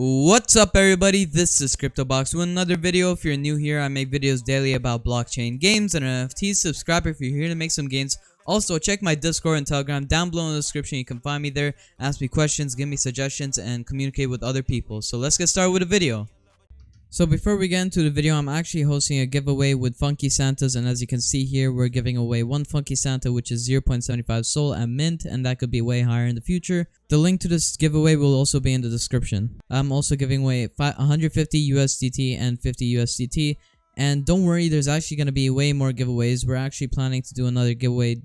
What's up everybody, this is CryptoBox with another video. If you're new here, I make videos daily about blockchain games and NFTs. Subscribe if you're here to make some gains. Also, check my Discord and Telegram down below in the description. You can find me there, ask me questions, give me suggestions, and communicate with other people. So let's get started with the video. So before we get into the video, I'm actually hosting a giveaway with Funky Santas, and as you can see here, we're giving away one Funky Santa, which is 0.75 Sol at mint, and that could be way higher in the future. The link to this giveaway will also be in the description. I'm also giving away 150 USDT and 50 USDT, and don't worry, there's actually going to be way more giveaways. We're actually planning to do another giveaway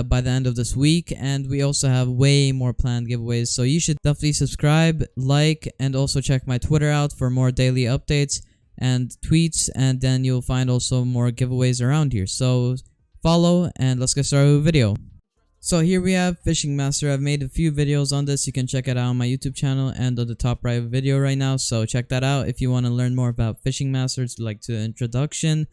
by the end of this week, and we also have way more planned giveaways, so you should definitely subscribe, like, and also check my Twitter out for more daily updates and tweets, and then you'll find also more giveaways around here. So follow, and let's get started with the video. So here we have Fishing Master. I've made a few videos on this. You can check it out on my YouTube channel and on the top right video right now, so check that out if you want to learn more about Fishing Masters, like the introduction,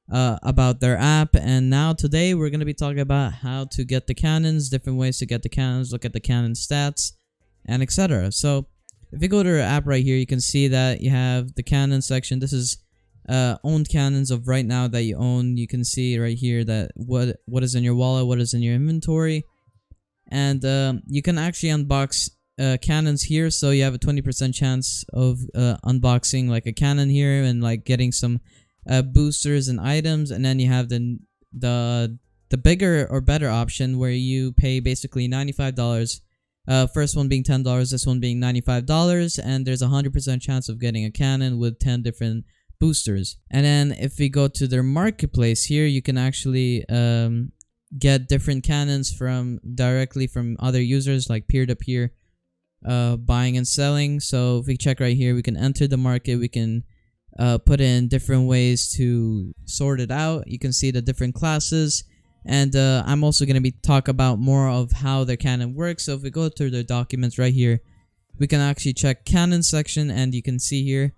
about their app. And now today we're going to be talking about how to get the cannons, different ways to get the cannons, look at the cannon stats, and etc. So if you go to their app right here, you can see that you have the cannon section. This is owned cannons of right now that you own. You can see right here that what is in your wallet, what is in your inventory, and you can actually unbox cannons here. So you have a 20% chance of unboxing like a cannon here and like getting some boosters and items. And then you have the bigger or better option where you pay basically $95. First one being $10, this one being $95, and there's a 100% chance of getting a cannon with 10 different boosters. And then if we go to their marketplace here, you can actually get different cannons directly from other users, like peer-to-peer buying and selling. So if we check right here, we can enter the market, we can put in different ways to sort it out. You can see the different classes, and I'm also going to be talk about more of how their cannon works. So if we go through their documents right here, we can actually check cannon section, and you can see here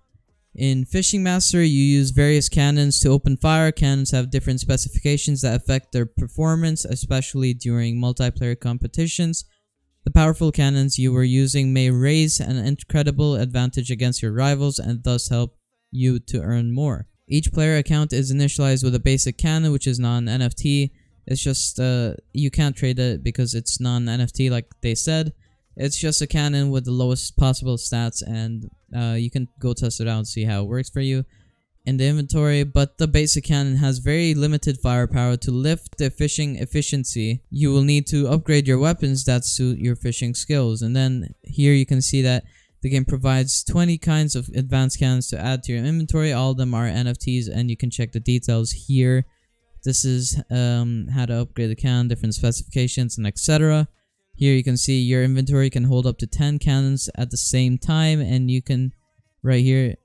in Fishing Master you use various cannons to open fire. Cannons have different specifications that affect their performance, especially during multiplayer competitions. The powerful cannons you were using may raise an incredible advantage against your rivals and thus help you to earn more. Each player account is initialized with a basic cannon, which is non-NFT. It's just you can't trade it because it's non-NFT like they said. It's just a cannon with the lowest possible stats, and you can go test it out and see how it works for you in the inventory. But the basic cannon has very limited firepower. To lift the fishing efficiency, you will need to upgrade your weapons that suit your fishing skills. And then here you can see that the game provides 20 kinds of advanced cannons to add to your inventory. All of them are NFTs, and you can check the details here. This is how to upgrade the cannon, different specifications, and etc. Here you can see your inventory can hold up to 10 cannons at the same time, and you can, right here,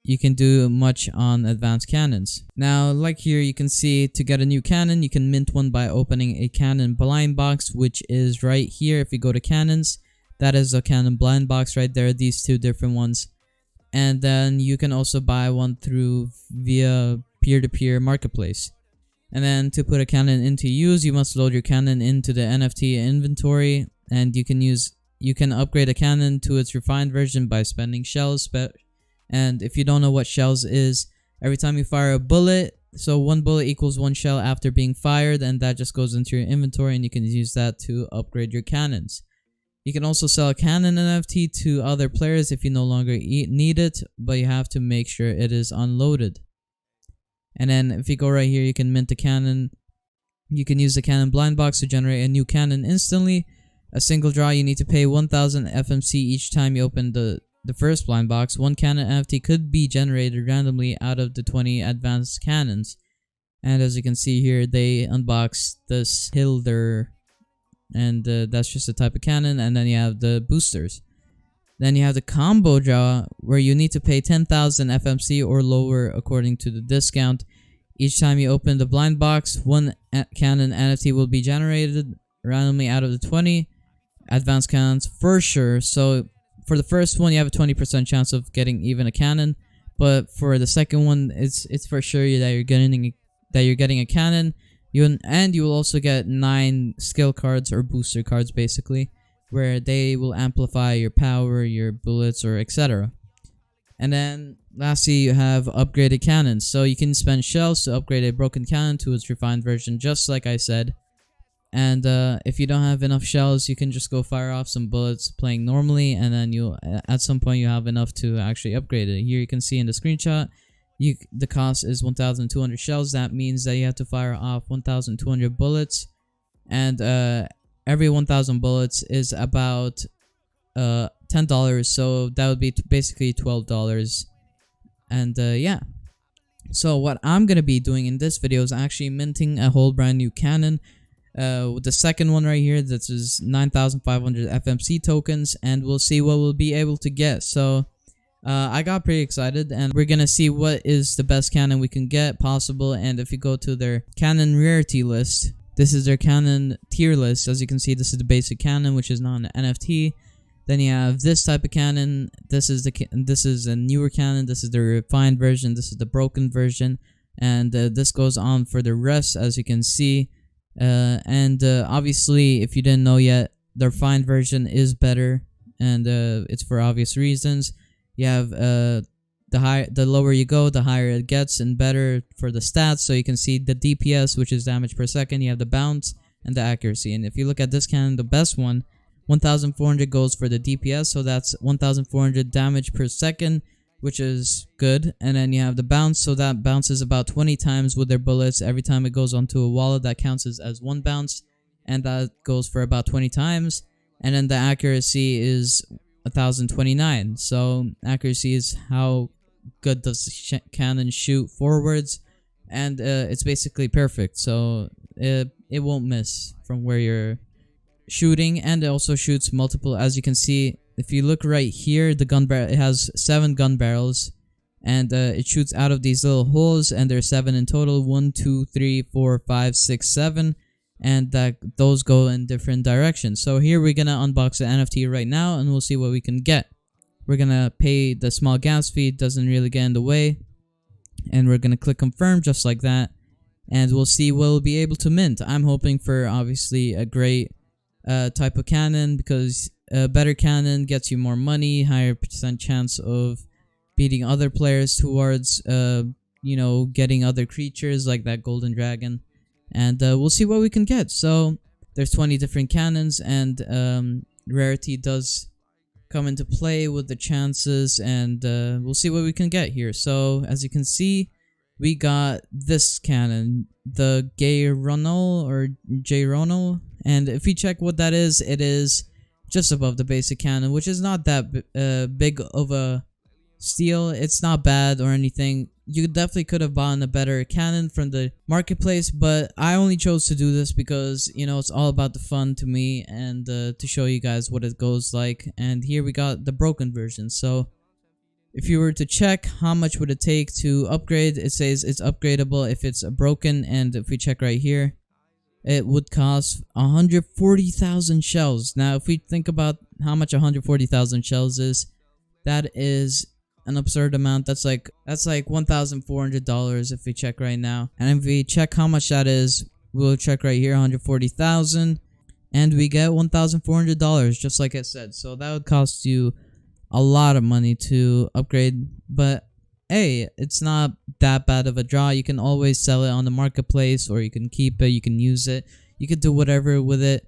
you can do much on advanced cannons. Now, like here, you can see to get a new cannon, you can mint one by opening a Canon blind box, which is right here. If you go to cannons, that is a Canon blind box right there, these two different ones. And then you can also buy one via peer-to-peer marketplace. And then to put a cannon into use, you must load your cannon into the NFT inventory, and you can upgrade a cannon to its refined version by spending shells. And if you don't know what shells is, every time you fire a bullet, so one bullet equals one shell after being fired, and that just goes into your inventory, and you can use that to upgrade your cannons. You can also sell a Canon NFT to other players if you no longer need it, but you have to make sure it is unloaded. And then if you go right here, you can mint a cannon. You can use the Canon blind box to generate a new cannon instantly. A single draw, you need to pay 1000 FMC each time you open the first blind box. One Canon NFT could be generated randomly out of the 20 advanced cannons. And as you can see here, they unbox this Hilder, and that's just a type of cannon. And then you have the boosters. Then you have the combo draw, where you need to pay 10,000 FMC or lower according to the discount. Each time you open the blind box, one Canon NFT will be generated randomly out of the 20 advanced cannons for sure. So for the first one, you have a 20% chance of getting even a cannon, but for the second one, it's for sure that you're getting a cannon. You will also get 9 skill cards or booster cards basically. where they will amplify your power, your bullets, or etc. And then lastly, you have upgraded cannons. So you can spend shells to upgrade a broken cannon to its refined version, just like I said. And if you don't have enough shells, you can just go fire off some bullets playing normally, and then you at some point you have enough to actually upgrade it. Here you can see in the screenshot, the cost is 1,200 shells. That means that you have to fire off 1,200 bullets, and every 1,000 bullets is about $10, so that would be basically $12. And yeah, so what I'm gonna be doing in this video is actually minting a whole brand new cannon. With the second one right here, this is 9,500 FMC tokens, and we'll see what we'll be able to get. So I got pretty excited, and we're gonna see what is the best cannon we can get possible. And if you go to their cannon rarity list, this is their cannon tier list. As you can see, this is the basic cannon, which is not an NFT. Then you have this type of cannon. This is a newer cannon. This is the refined version. This is the broken version, and this goes on for the rest, as you can see. Obviously, if you didn't know yet, the refined version is better, and it's for obvious reasons. You have the lower you go, the higher it gets, and better for the stats. So you can see the DPS, which is damage per second. You have the bounce and the accuracy. And if you look at this cannon, the best one, 1,400 goes for the DPS, so that's 1,400 damage per second, which is good. And then you have the bounce, so that bounces about 20 times with their bullets. Every time it goes onto a wallet, that counts as one bounce, and that goes for about 20 times. And then the accuracy is 1,029. So accuracy is how good does the cannon shoot forwards, and it's basically perfect. So it won't miss from where you're shooting, and it also shoots multiple. As you can see, if you look right here, the gun barrel, it has 7 gun barrels, and it shoots out of these little holes, and there's 7 in total. 1, 2, 3, 4, 5, 6, 7, and those go in different directions. So here we're gonna unbox the NFT right now, and we'll see what we can get. We're gonna pay the small gas fee, doesn't really get in the way, and we're gonna click confirm just like that, and we'll see what we'll be able to mint. I'm hoping for obviously a great type of cannon, because a better cannon gets you more money, higher percent chance of beating other players towards you know, getting other creatures like that golden dragon. And we'll see what we can get. So there's 20 different cannons, and rarity does come into play with the chances, and we'll see what we can get here. So as you can see, we got this cannon, the Gayrono or Jayrono, and if you check what that is, it is just above the basic cannon, which is not that big of a steal. It's not bad or anything. You definitely could have bought a better cannon from the marketplace, but I only chose to do this because, you know, it's all about the fun to me, and to show you guys what it goes like. And here we got the broken version. So if you were to check how much would it take to upgrade, it says it's upgradable if it's broken, and if we check right here, it would cost 140,000 shells. Now if we think about how much 140,000 shells is, that is an absurd amount. That's like $1,400 if we check right now. And if we check how much that is, we'll check right here, 140,000, and we get $1,400, just like I said. So that would cost you a lot of money to upgrade, but hey, it's not that bad of a draw. You can always sell it on the marketplace, or you can keep it, you can use it, you can do whatever with it.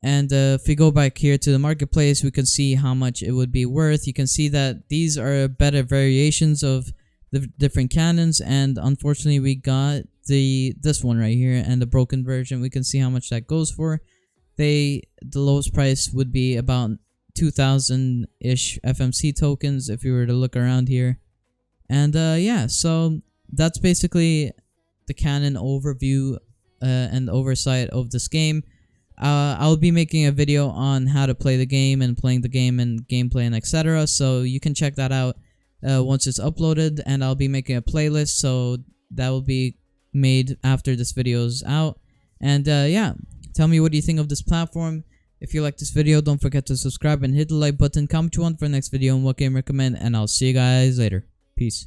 And if we go back here to the marketplace, we can see how much it would be worth. You can see that these are better variations of the different cannons, and unfortunately we got this one right here, and the broken version. We can see how much that goes for. The lowest price would be about 2,000-ish FMC tokens if you were to look around here. And yeah, so that's basically the Canon overview and oversight of this game. I'll be making a video on how to play the game and playing the game and gameplay and etc. So you can check that out once it's uploaded, and I'll be making a playlist, so that will be made after this video is out. And yeah, tell me what do you think of this platform. If you like this video, don't forget to subscribe and hit the like button. Comment what you want for the next video and what game recommend, and I'll see you guys later. Peace.